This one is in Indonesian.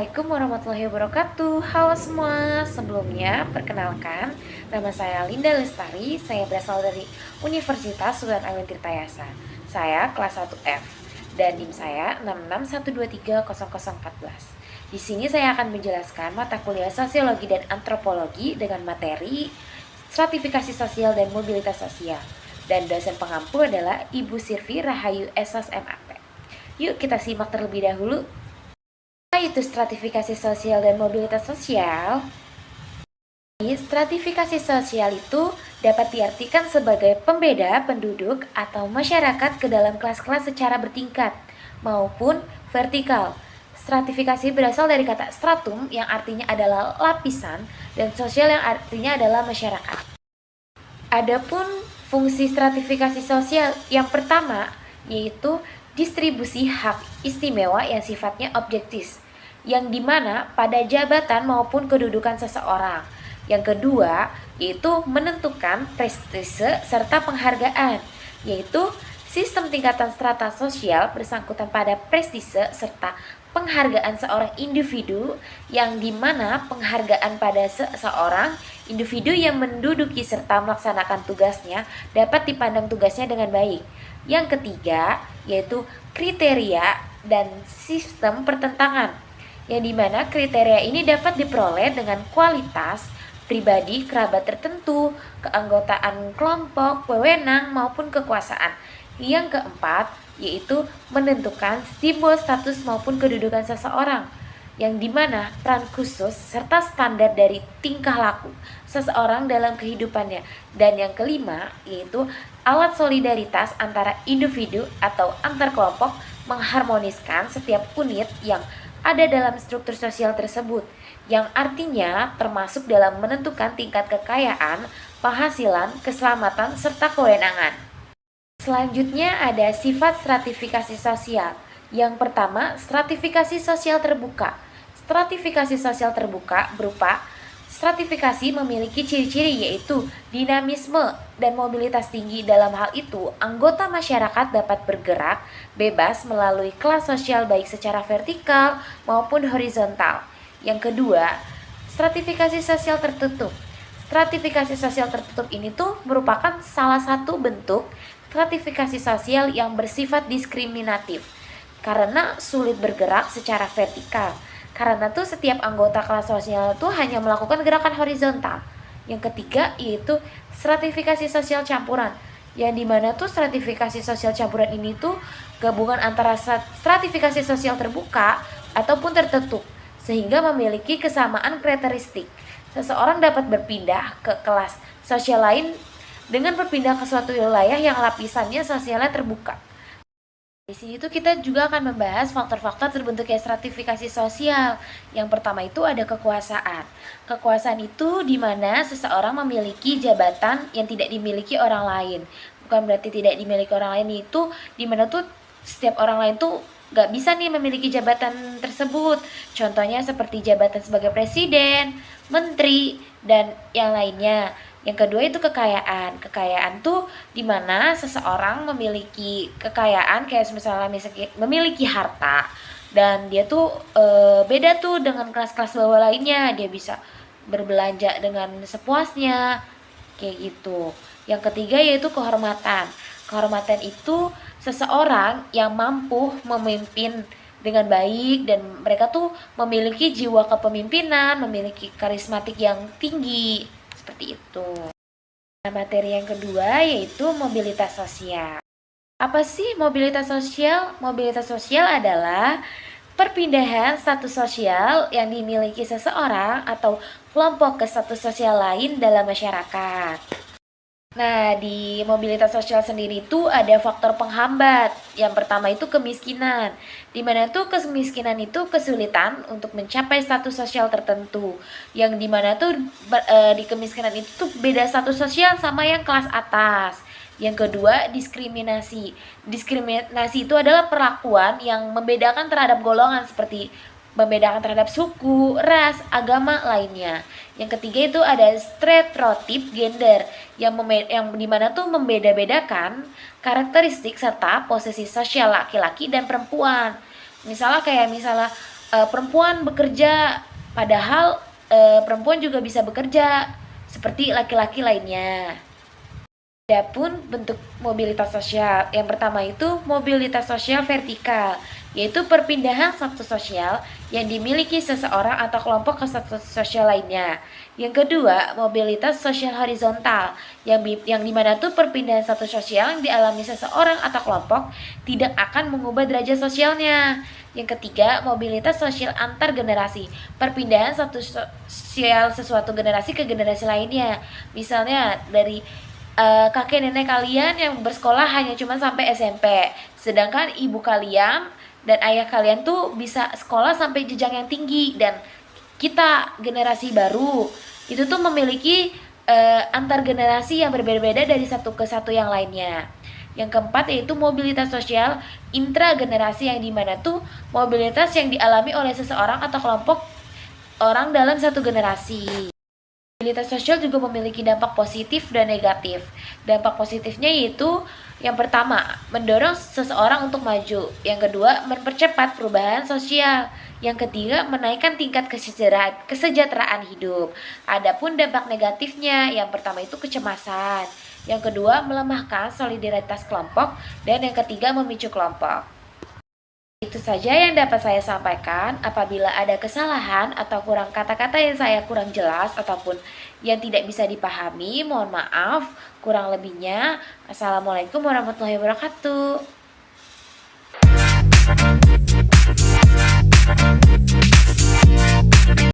Assalamualaikum warahmatullahi wabarakatuh. Halo semua, sebelumnya perkenalkan, nama saya Linda Lestari. Saya berasal dari Universitas Sultan Agung Tirtayasa. Saya kelas 1F dan NIM saya 66123014. Di sini saya akan menjelaskan mata kuliah Sosiologi dan Antropologi dengan materi stratifikasi sosial dan mobilitas sosial. Dan dosen pengampu adalah Ibu Sirvi Rahayu SS MAP. Yuk kita simak terlebih dahulu. Apa itu stratifikasi sosial dan mobilitas sosial? Stratifikasi sosial itu dapat diartikan sebagai pembeda penduduk atau masyarakat ke dalam kelas-kelas secara bertingkat maupun vertikal. Stratifikasi berasal dari kata stratum yang artinya adalah lapisan dan sosial yang artinya adalah masyarakat. Adapun fungsi stratifikasi sosial yang pertama yaitu distribusi hak istimewa yang sifatnya objektif, yang dimana pada jabatan maupun kedudukan seseorang. Yang kedua yaitu menentukan prestise serta penghargaan, yaitu sistem tingkatan strata sosial bersangkutan pada prestise serta penghargaan seorang individu, yang dimana penghargaan pada seseorang individu yang menduduki serta melaksanakan tugasnya dapat dipandang tugasnya dengan baik. Yang ketiga yaitu kriteria dan sistem pertentangan, yang dimana kriteria ini dapat diperoleh dengan kualitas pribadi, kerabat tertentu, keanggotaan kelompok, wewenang maupun kekuasaan. Yang keempat yaitu menentukan simbol status maupun kedudukan seseorang, yang dimana peran khusus serta standar dari tingkah laku seseorang dalam kehidupannya. Dan yang kelima yaitu alat solidaritas antara individu atau antar kelompok, mengharmoniskan setiap unit yang ada dalam struktur sosial tersebut, yang artinya termasuk dalam menentukan tingkat kekayaan, penghasilan, keselamatan, serta kewenangan. Selanjutnya ada sifat stratifikasi sosial. Yang pertama, stratifikasi sosial terbuka. Stratifikasi sosial terbuka berupa stratifikasi memiliki ciri-ciri yaitu dinamisme dan mobilitas tinggi. Dalam hal itu, anggota masyarakat dapat bergerak bebas melalui kelas sosial baik secara vertikal maupun horizontal. Yang kedua, stratifikasi sosial tertutup. Stratifikasi sosial tertutup ini tuh merupakan salah satu bentuk stratifikasi sosial yang bersifat diskriminatif karena sulit bergerak secara vertikal. Karena tuh setiap anggota kelas sosial tuh hanya melakukan gerakan horizontal. Yang ketiga yaitu stratifikasi sosial campuran, yang dimana tuh stratifikasi sosial campuran ini tuh gabungan antara stratifikasi sosial terbuka ataupun tertutup, sehingga memiliki kesamaan karakteristik. Seseorang dapat berpindah ke kelas sosial lain dengan berpindah ke suatu wilayah yang lapisannya sosialnya terbuka. Di sini tuh kita juga akan membahas faktor-faktor terbentuknya stratifikasi sosial. Yang pertama itu ada kekuasaan. Kekuasaan itu di mana seseorang memiliki jabatan yang tidak dimiliki orang lain. Bukan berarti tidak dimiliki orang lain, itu di mana tuh setiap orang lain tuh gak bisa nih memiliki jabatan tersebut. Contohnya seperti jabatan sebagai presiden, menteri, dan yang lainnya. Yang kedua itu kekayaan. Kekayaan tuh dimana seseorang memiliki kekayaan, kayak misalnya memiliki harta, dan dia tuh beda tuh dengan kelas-kelas bawah lainnya. Dia bisa berbelanja dengan sepuasnya, kayak gitu. Yang ketiga yaitu kehormatan. Kehormatan itu seseorang yang mampu memimpin dengan baik dan mereka tuh memiliki jiwa kepemimpinan, memiliki karismatik yang tinggi. Seperti itu. Nah, materi yang kedua yaitu mobilitas sosial. Apa sih mobilitas sosial? Mobilitas sosial adalah perpindahan status sosial yang dimiliki seseorang atau kelompok ke status sosial lain dalam masyarakat. Nah, di mobilitas sosial sendiri itu ada faktor penghambat. Yang pertama itu kemiskinan. Di mana tuh kemiskinan itu kesulitan untuk mencapai status sosial tertentu. Yang dimana tuh di kemiskinan itu tuh beda status sosial sama yang kelas atas. Yang kedua, diskriminasi. Diskriminasi itu adalah perlakuan yang membedakan terhadap golongan, seperti membedakan terhadap suku, ras, agama lainnya. Yang ketiga itu ada stereotip gender yang dimana tuh membeda-bedakan karakteristik serta posisi sosial laki-laki dan perempuan. Misalnya perempuan bekerja, padahal perempuan juga bisa bekerja seperti laki-laki lainnya. Adapun bentuk mobilitas sosial, yang pertama itu mobilitas sosial vertikal, yaitu perpindahan status sosial yang dimiliki seseorang atau kelompok ke status sosial lainnya. Yang kedua, mobilitas sosial horizontal, yang dimana tuh perpindahan status sosial yang dialami seseorang atau kelompok tidak akan mengubah derajat sosialnya. Yang ketiga, mobilitas sosial antar generasi, perpindahan status sosial sesuatu generasi ke generasi lainnya. Misalnya dari kakek nenek kalian yang bersekolah hanya cuma sampai SMP, sedangkan ibu kalian dan ayah kalian tuh bisa sekolah sampai jenjang yang tinggi, dan kita generasi baru itu tuh memiliki antar generasi yang berbeda-beda dari satu ke satu yang lainnya. Yang keempat yaitu mobilitas sosial intragenerasi, yang dimana tuh mobilitas yang dialami oleh seseorang atau kelompok orang dalam satu generasi. Mobilitas sosial juga memiliki dampak positif dan negatif. Dampak positifnya yaitu yang pertama, mendorong seseorang untuk maju. Yang kedua, mempercepat perubahan sosial. Yang ketiga, menaikkan tingkat kesejahteraan hidup. Adapun dampak negatifnya, yang pertama itu kecemasan. Yang kedua, melemahkan solidaritas kelompok. Dan yang ketiga, memicu kelompok. Itu saja yang dapat saya sampaikan. Apabila ada kesalahan atau kurang kata-kata yang saya kurang jelas ataupun yang tidak bisa dipahami, mohon maaf. Kurang lebihnya, Assalamualaikum warahmatullahi wabarakatuh.